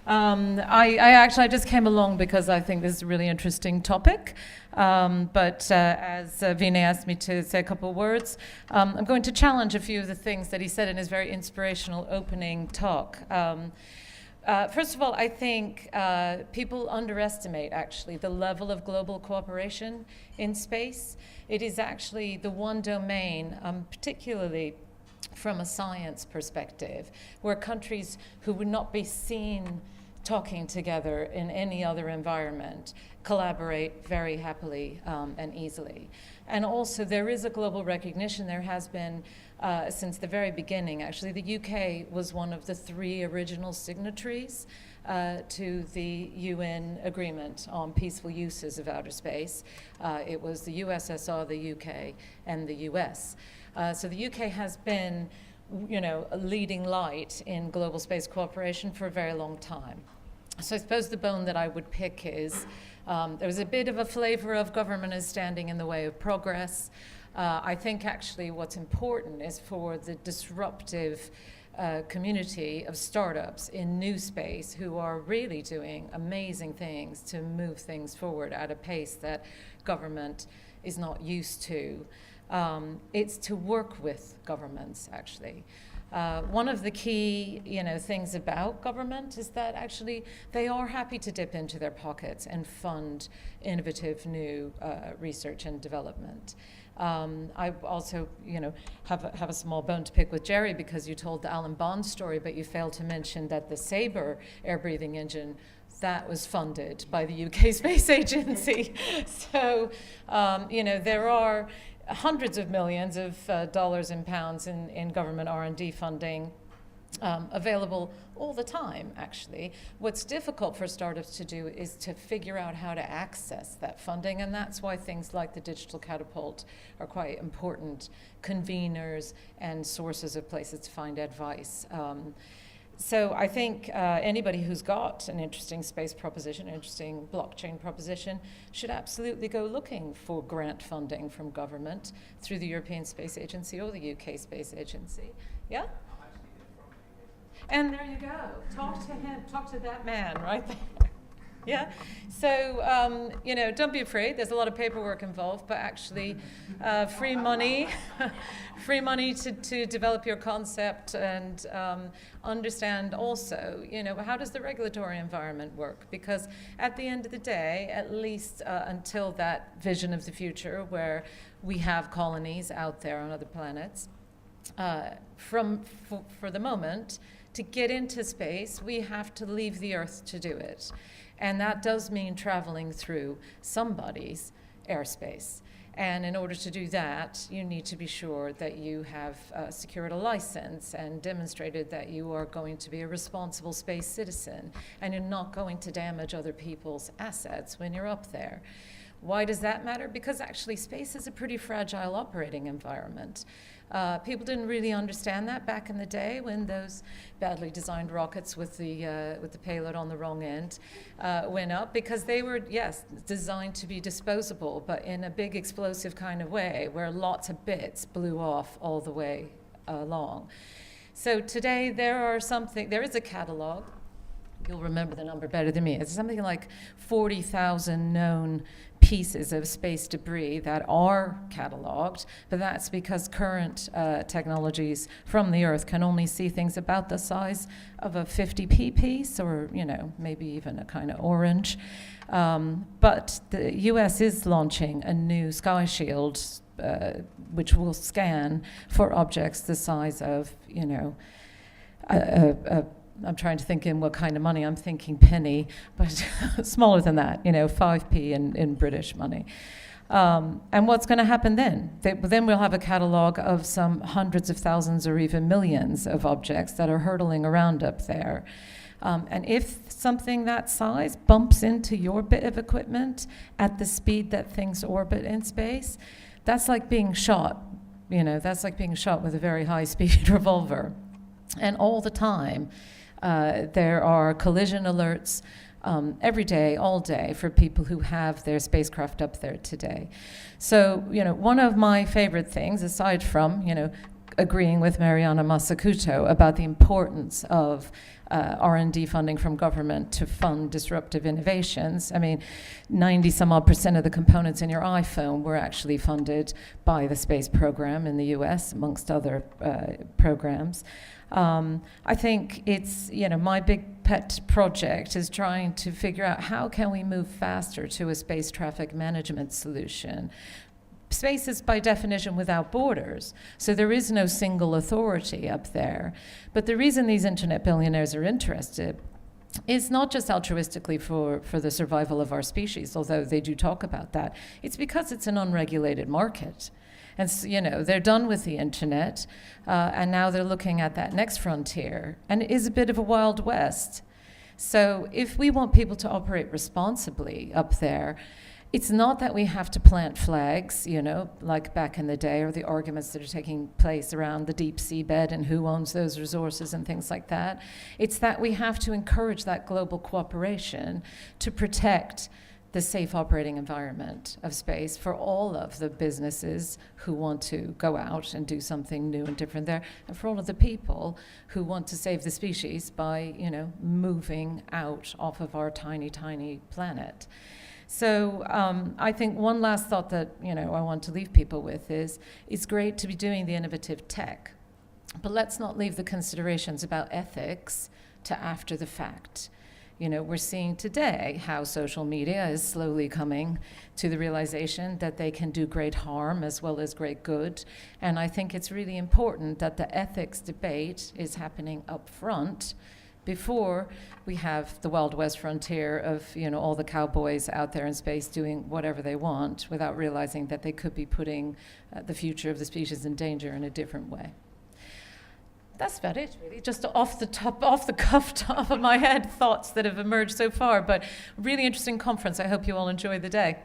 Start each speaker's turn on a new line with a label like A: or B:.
A: I just came along because I think this is a really interesting topic. But as Vinay asked me to say a couple of words, I'm going to challenge a few of the things that he said in his very inspirational opening talk. First of all, I think people underestimate, actually, the level of global cooperation in space. It is actually the one domain, particularly from a science perspective, where countries who would not be seen talking together in any other environment collaborate very happily and easily. And also there is a global recognition. There has been since the very beginning. Actually, the UK was one of the 3 original signatories to the UN agreement on peaceful uses of outer space. It was the USSR, the UK, and the US. So the UK has been, a leading light in global space cooperation for a very long time. So I suppose the bone that I would pick is there's a bit of a flavor of government is standing in the way of progress. I think actually what's important is for the disruptive community of startups in new space who are really doing amazing things to move things forward at a pace that government is not used to. It's to work with governments, actually. One of the key, things about government is that actually they are happy to dip into their pockets and fund innovative new research and development. I also, have a small bone to pick with Jerry because you told the Alan Bond story, but you failed to mention that the Sabre air-breathing engine that was funded by the UK Space Agency. So, there are hundreds of millions of dollars and pounds in government R&D funding available all the time, actually. What's difficult for startups to do is to figure out how to access that funding, and that's why things like the Digital Catapult are quite important conveners and sources of places to find advice. So I think anybody who's got an interesting space proposition, an interesting blockchain proposition, should absolutely go looking for grant funding from government through the European Space Agency or the UK Space Agency. Yeah? And there you go. Talk to him, talk to that man right there. Yeah? So, don't be afraid. There's a lot of paperwork involved, but actually free money, free money to develop your concept and understand also, how does the regulatory environment work? Because at the end of the day, at least until that vision of the future where we have colonies out there on other planets, for the moment, to get into space, we have to leave the Earth to do it. And that does mean traveling through somebody's airspace. And in order to do that, you need to be sure that you have secured a license and demonstrated that you are going to be a responsible space citizen and you're not going to damage other people's assets when you're up there. Why does that matter? Because actually space is a pretty fragile operating environment. People didn't really understand that back in the day when those badly designed rockets with the payload on the wrong end went up, because they were, yes, designed to be disposable, but in a big explosive kind of way where lots of bits blew off all the way along. So today there is a catalog. You'll remember the number better than me. It's something like 40,000 known pieces of space debris that are cataloged, but that's because current technologies from the Earth can only see things about the size of a 50p piece, or maybe even a kind of orange. But the US is launching a new Sky Shield, which will scan for objects the size of, I'm trying to think in what kind of money. I'm thinking penny, but smaller than that, 5p in British money. And what's going to happen then? Then we'll have a catalog of some hundreds of thousands or even millions of objects that are hurtling around up there. And if something that size bumps into your bit of equipment at the speed that things orbit in space, that's like being shot. That's like being shot with a very high-speed revolver. And all the time, there are collision alerts every day, all day, for people who have their spacecraft up there today. So, one of my favorite things, aside from, agreeing with Mariana Mazzucato about the importance of R&D funding from government to fund disruptive innovations. I mean, 90-some-odd% of the components in your iPhone were actually funded by the space program in the US, amongst other programs. I think it's, my big pet project is trying to figure out how can we move faster to a space traffic management solution. Space is by definition without borders, so there is no single authority up there. But the reason these internet billionaires are interested is not just altruistically for the survival of our species, although they do talk about that. It's because it's an unregulated market. And so, they're done with the internet, and now they're looking at that next frontier, and it is a bit of a Wild West. So if we want people to operate responsibly up there, it's not that we have to plant flags, like back in the day, or the arguments that are taking place around the deep seabed and who owns those resources and things like that. It's that we have to encourage that global cooperation to protect the safe operating environment of space for all of the businesses who want to go out and do something new and different there, and for all of the people who want to save the species by, moving out off of our tiny, tiny planet. So I think one last thought that I want to leave people with is it's great to be doing the innovative tech, but let's not leave the considerations about ethics to after the fact. We're seeing today how social media is slowly coming to the realization that they can do great harm as well as great good. And I think it's really important that the ethics debate is happening up front before we have the Wild West frontier of all the cowboys out there in space doing whatever they want without realizing that they could be putting the future of the species in danger in a different way. That's about it, really. Just off the cuff, top of my head thoughts that have emerged so far, but really interesting conference. I hope you all enjoy the day.